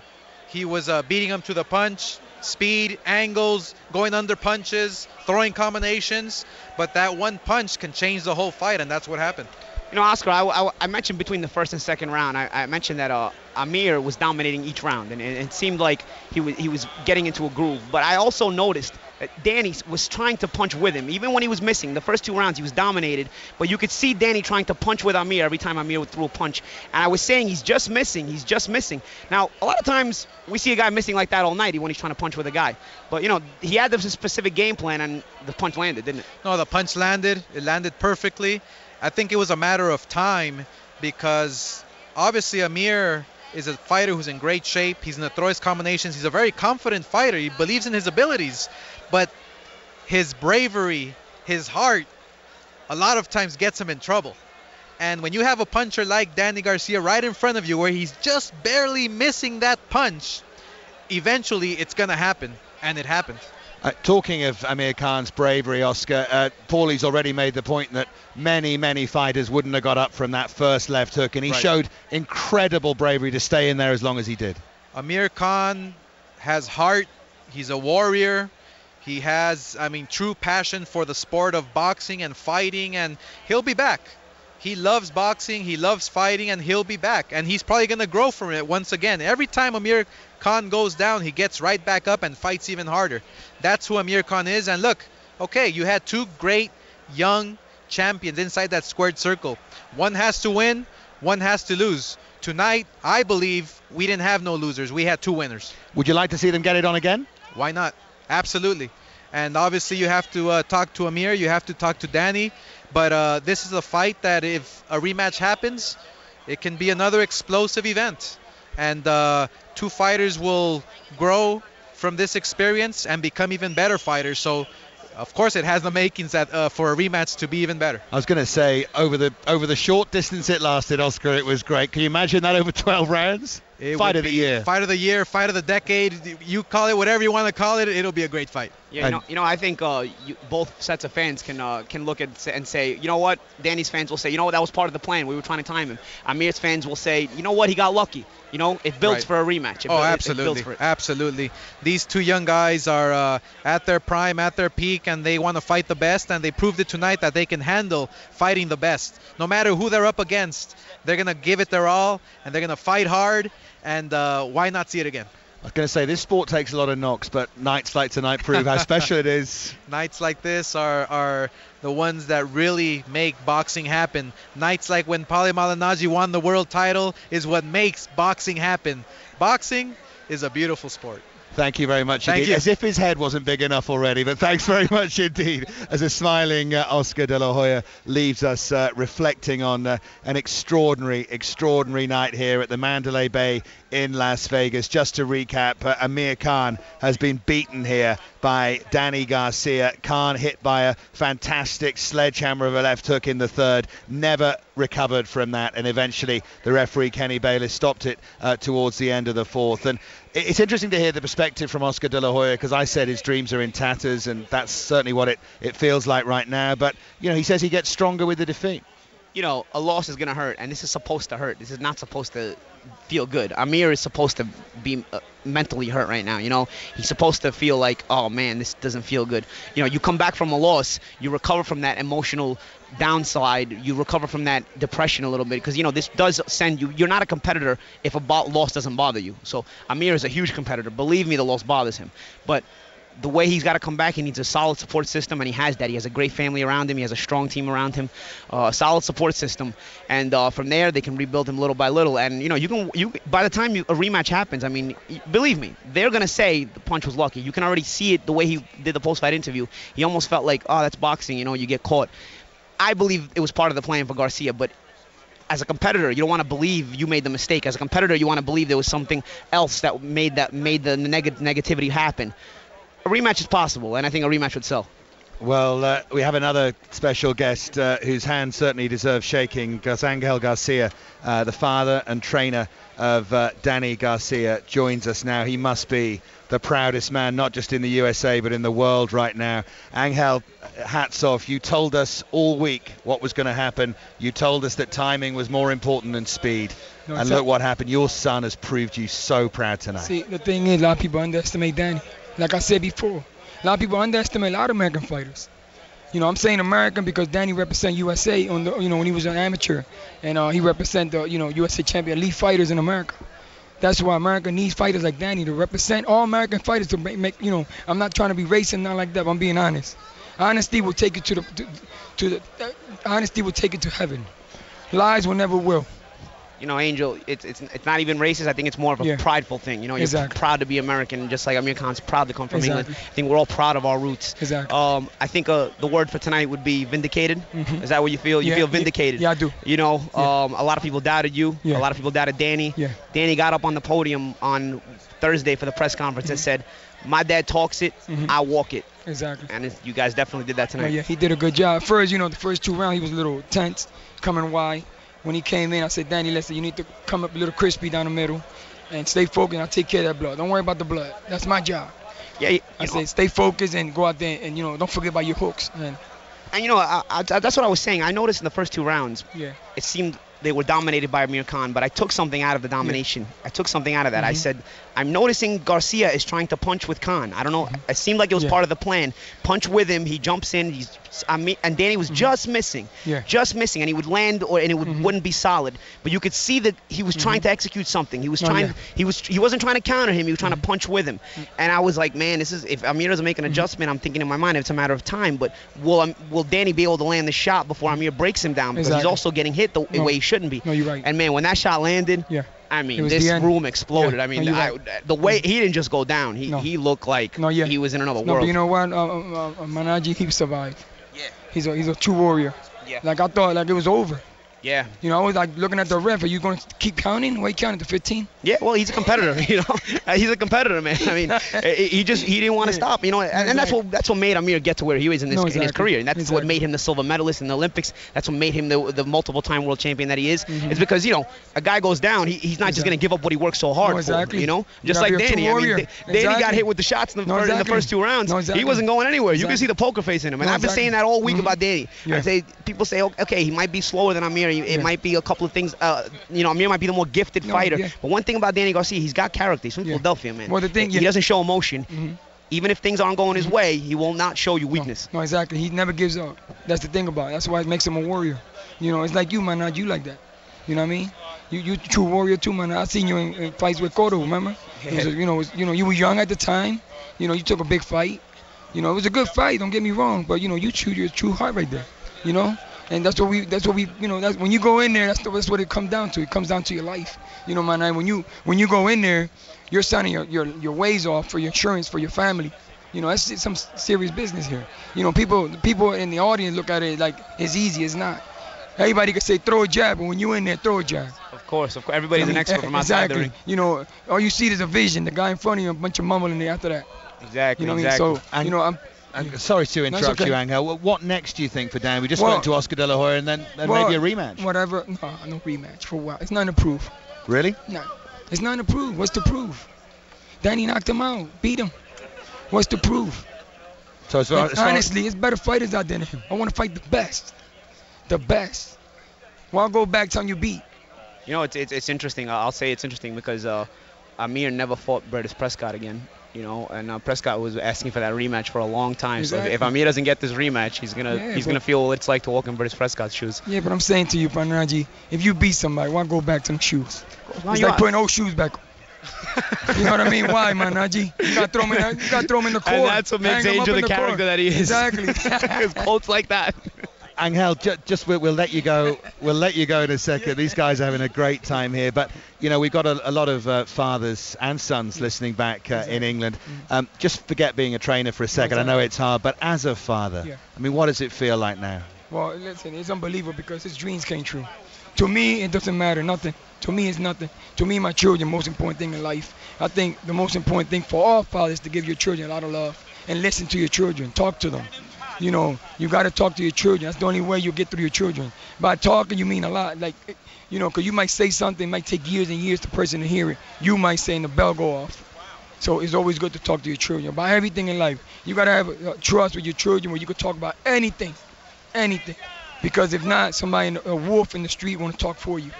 He was beating him to the punch, speed, angles, going under punches, throwing combinations, but that one punch can change the whole fight, and that's what happened. You know, Oscar, I mentioned between the first and second round, I mentioned that Amir was dominating each round, and it seemed like he was getting into a groove. But I also noticed that Danny was trying to punch with him. Even when he was missing, the first 2 rounds he was dominated, but you could see Danny trying to punch with Amir every time Amir would throw a punch. And I was saying he's just missing. Now, a lot of times we see a guy missing like that all night when he's trying to punch with a guy. But, you know, he had this specific game plan, and the punch landed, didn't it? No, the punch landed. It landed perfectly. I think it was a matter of time because obviously Amir is a fighter who's in great shape. He's going to throw his combinations. He's a very confident fighter. He believes in his abilities. But his bravery, his heart, a lot of times gets him in trouble. And when you have a puncher like Danny Garcia right in front of you where he's just barely missing that punch, eventually it's going to happen. And it happened. Talking of Amir Khan's bravery, Oscar, Paulie's already made the point that many fighters wouldn't have got up from that first left hook, and he showed incredible bravery to stay in there as long as he did. Amir Khan has heart. He's a warrior. He has, true passion for the sport of boxing and fighting, and he'll be back. He loves boxing, he loves fighting, and he'll be back. And he's probably going to grow from it once again. Every time Amir Khan goes down, he gets right back up and fights even harder. That's who Amir Khan is. And look, okay, you had two great young champions inside that squared circle. One has to win, one has to lose. Tonight, I believe we didn't have no losers. We had two winners. Would you like to see them get it on again? Why not? Absolutely. And obviously you have to talk to Amir, you have to talk to Danny. But this is a fight that if a rematch happens, it can be another explosive event. And two fighters will grow from this experience and become even better fighters. So, of course, it has the makings for a rematch to be even better. I was going to say, over the short distance it lasted, Oscar, it was great. Can you imagine that over 12 rounds? Fight of the year. Fight of the year, fight of the decade. You call it whatever you want to call it. It'll be a great fight. Yeah, I think both sets of fans can look at and say, you know what? Danny's fans will say, you know what? That was part of the plan. We were trying to time him. Amir's fans will say, you know what? He got lucky. You know, it builds for a rematch. Absolutely. Absolutely. These two young guys are at their prime, at their peak, and they want to fight the best, and they proved it tonight that they can handle fighting the best. No matter who they're up against, they're going to give it their all, and they're going to fight hard, and why not see it again? I was going to say, this sport takes a lot of knocks, but nights like tonight prove how special it is. Nights like this are the ones that really make boxing happen. Nights like when Paulie Malignaggi won the world title is what makes boxing happen. Boxing is a beautiful sport. Thank you very much indeed. Thank you. As if his head wasn't big enough already, but thanks very much indeed. As a smiling Oscar De La Hoya leaves us reflecting on an extraordinary night here at the Mandalay Bay in Las Vegas. Just to recap, Amir Khan has been beaten here by Danny Garcia. Khan hit by a fantastic sledgehammer of a left hook in the third, never recovered from that, and eventually the referee Kenny Bayless stopped it towards the end of the fourth. And it's interesting to hear the perspective from Oscar De La Hoya, because I said his dreams are in tatters, and that's certainly what it feels like right now. But he says he gets stronger with the defeat. A loss is going to hurt, and this is supposed to hurt. This is not supposed to feel good. Amir is supposed to be mentally hurt right now. He's supposed to feel like, oh man, this doesn't feel good. You come back from a loss, you recover from that emotional downside, you recover from that depression a little bit, because this does send you're not a competitor if a loss doesn't bother you. So Amir is a huge competitor. Believe me, the loss bothers him, but the way he's got to come back, he needs a solid support system, and he has that. He has a great family around him. He has a strong team around him, a solid support system, and from there they can rebuild him little by little. And you by the time a rematch happens, believe me, they're gonna say the punch was lucky. You can already see it the way he did the post-fight interview. He almost felt like, oh, that's boxing. You get caught. I believe it was part of the plan for Garcia, but as a competitor, you don't want to believe you made the mistake. As a competitor, you want to believe there was something else that made the negativity happen. A rematch is possible, and I think a rematch would sell. Well, we have another special guest whose hand certainly deserves shaking. Angel Garcia, the father and trainer of Danny Garcia, joins us now. He must be the proudest man, not just in the USA, but in the world right now. Angel, hats off. You told us all week what was going to happen. You told us that timing was more important than speed. And look what happened. Your son has proved you so proud tonight. See, the thing is, a lot of people underestimate Danny. Like I said before, a lot of people underestimate a lot of American fighters. I'm saying American because Danny represent USA on the, when he was an amateur, and he represent the, USA champion elite fighters in America. That's why America needs fighters like Danny to represent all American fighters to make. I'm not trying to be racist, not like that. But I'm being honest. Honesty will take you honesty will take you to heaven. Lies will never will. Angel, it's not even racist. I think it's more of a prideful thing. You're proud to be American, just like Amir Khan's proud to come from England. I think we're all proud of our roots. Exactly. I think the word for tonight would be vindicated. Mm-hmm. Is that what you feel? You feel vindicated? Yeah, I do. A lot of people doubted you. Yeah. A lot of people doubted Danny. Yeah. Danny got up on the podium on Thursday for the press conference and said, "My dad talks it, I walk it." Exactly. And you guys definitely did that tonight. Yeah, he did a good job. First, the first 2 rounds he was a little tense, coming wide. When he came in, I said, "Danny, listen, you need to come up a little crispy down the middle and stay focused. I'll take care of that blood. Don't worry about the blood. That's my job." Yeah, I said, stay focused and go out there and, don't forget about your hooks. And that's what I was saying. I noticed in the first 2 rounds, it seemed they were dominated by Amir Khan, but I took something out of the domination. I took something out of that. I said, I'm noticing Garcia is trying to punch with Khan. I don't know. It seemed like it was part of the plan. Punch with him. He jumps in. And Danny was just missing. Just missing. And he would land, and it wouldn't be solid. But you could see that he was trying to execute something. He was trying. He wasn't trying to counter him. He was trying to punch with him. And I was like, man, if Amir doesn't make an adjustment, I'm thinking in my mind it's a matter of time. But will Danny be able to land the shot before Amir breaks him down? Because he's also getting hit the way he shouldn't be. No, you're right. And man, when that shot landed, I mean, this room exploded. I mean, the way he didn't just go down. He looked like he was in another world. But you know what? Manaji, he survived. Yeah. He's a true warrior. Yeah. Like I thought, like it was over. Yeah. I was like looking at the ref. Are you going to keep counting? Why you counting to 15? Yeah. Well, he's a competitor. He's a competitor, man. I mean, he didn't want to stop. And that's what made Amir get to where he is in his career. And that's what made him the silver medalist in the Olympics. That's what made him the multiple-time world champion that he is. It's because a guy goes down. He's not just going to give up what he worked so hard for. Just like Danny. I mean, Danny got hit with the shots in the first 2 rounds. He wasn't going anywhere. You can see the poker face in him. And I've been saying that all week about Danny. People say, okay, he might be slower than Amir. It might be a couple of things. Amir might be the more gifted fighter. But one thing about Danny Garcia, he's got character. He's from Philadelphia, man. Well, the thing, he doesn't show emotion. Even if things aren't going his way, he will not show you weakness. No, exactly. He never gives up. That's the thing about it. That's why it makes him a warrior. It's like you, man. You like that. You know what I mean? You true warrior too, man. I seen you in fights with Cotto, remember? You were young at the time. You took a big fight. It was a good fight. Don't get me wrong, but you chewed your true heart right there. And that's what we that's when you go in there, that's what it comes down to. It comes down to your life. Man, when you go in there, you're signing your ways off for your insurance, for your family. That's some serious business here. People in the audience look at it like it's easy. It's not. Everybody can say throw a jab, but when you in there, throw a jab. Of course. Everybody's an expert from outside the ring. All you see is a vision. The guy in front of you, a bunch of mumbling after that. Exactly. So sorry to interrupt you, Angel. What next do you think for Dan? We just went to Oscar De La Hoya and then maybe a rematch. Whatever. No rematch for a while. It's nothing to prove. Really? No. It's nothing to prove. What's to prove? Danny knocked him out. Beat him. What's to prove? So honestly, it's better fighters out there than him. I want to fight the best. The best. Why go back till you beat? It's interesting. I'll say it's interesting because Amir never fought Bertus Prescott again. And Prescott was asking for that rematch for a long time. Exactly. So if Amir doesn't get this rematch, he's gonna feel what it's like to walk in Bertus Prescott's shoes. Yeah, but I'm saying to you, Panaji, if you beat somebody, why go back to them shoes? It's like putting old shoes back. You know what I mean? Why, Manaji? You gotta throw him in the court. And that's what makes Angel the character that he is. Exactly. His quotes like that. Angel, just we'll let you go. We'll let you go in a second. These guys are having a great time here, but we've got a lot of fathers and sons listening back in England. Just forget being a trainer for a second. I know it's hard, but as a father, I mean, what does it feel like now? Well, listen, it's unbelievable because his dreams came true. To me, it doesn't matter, nothing. To me, it's nothing. To me, my children, most important thing in life. I think the most important thing for all fathers is to give your children a lot of love and listen to your children, talk to them. You got to talk to your children. That's the only way you get through your children. By talking, you mean a lot. Like, because you might say something, it might take years and years for the person to hear it. You might say and the bell go off. So it's always good to talk to your children about everything in life. You got to have trust with your children where you can talk about anything. Because if not, somebody, a wolf in the street want to talk for you.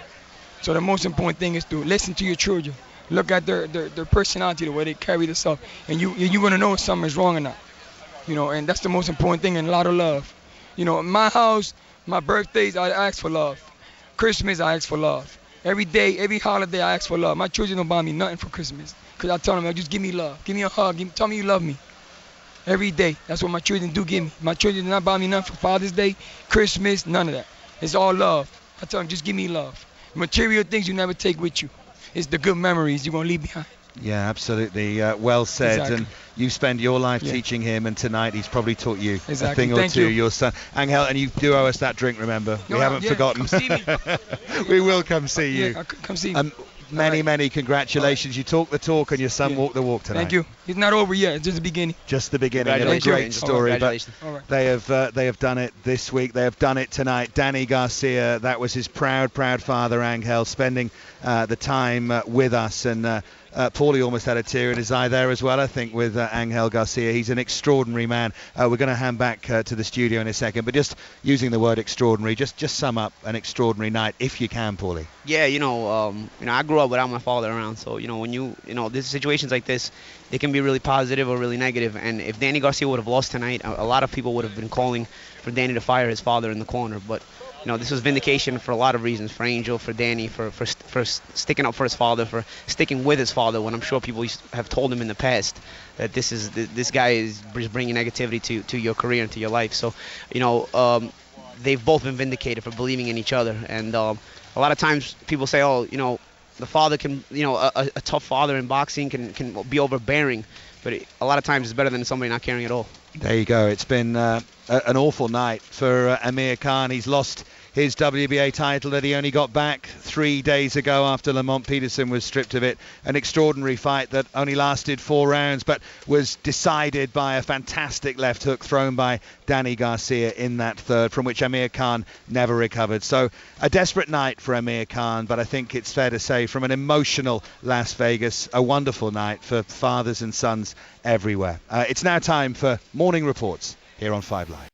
So the most important thing is to listen to your children. Look at their personality, the way they carry themselves. And you're going to know if something is wrong or not. And that's the most important thing, and a lot of love. In my house, my birthdays, I ask for love. Christmas, I ask for love. Every day, every holiday, I ask for love. My children don't buy me nothing for Christmas because I tell them, just give me love. Give me a hug. Tell me you love me. Every day. That's what my children do give me. My children do not buy me nothing for Father's Day, Christmas, none of that. It's all love. I tell them, just give me love. Material things you never take with you. It's the good memories you're going to leave behind. Yeah, absolutely. Well said. Exactly. And you spend your life teaching him, and tonight he's probably taught you a thing or Thank two, you. your son. Angel, and you do owe us that drink, remember? We haven't forgotten. Come see me. We will come see you. Come see me. many congratulations. You talk the talk and your son walked the walk tonight. Thank you. It's not over yet. It's just the beginning. Just the beginning of a great story. But they have done it this week. They have done it tonight. Danny Garcia, that was his proud father, Angel, spending the time with us. And Paulie almost had a tear in his eye there as well, I think, with Angel Garcia. He's an extraordinary man. We're going to hand back to the studio in a second, but just using the word extraordinary, just sum up an extraordinary night, if you can, Paulie. Yeah, I grew up without my father around, so when there's situations like this, they can be really positive or really negative. And if Danny Garcia would have lost tonight, a lot of people would have been calling for Danny to fire his father in the corner. But this was vindication for a lot of reasons, for Angel, for Danny, for sticking up for his father, for sticking with his father, when I'm sure people have told him in the past that this guy is bringing negativity to your career and to your life. So, they've both been vindicated for believing in each other. And a lot of times people say, the father can, a tough father in boxing can be overbearing, but a lot of times it's better than somebody not caring at all. There you go. It's been an awful night for Amir Khan. He's lost his WBA title that he only got back 3 days ago after Lamont Peterson was stripped of it. An extraordinary fight that only lasted 4 rounds, but was decided by a fantastic left hook thrown by Danny Garcia in that third, from which Amir Khan never recovered. So a desperate night for Amir Khan, but I think it's fair to say from an emotional Las Vegas, a wonderful night for fathers and sons everywhere. It's now time for morning reports here on 5 Live.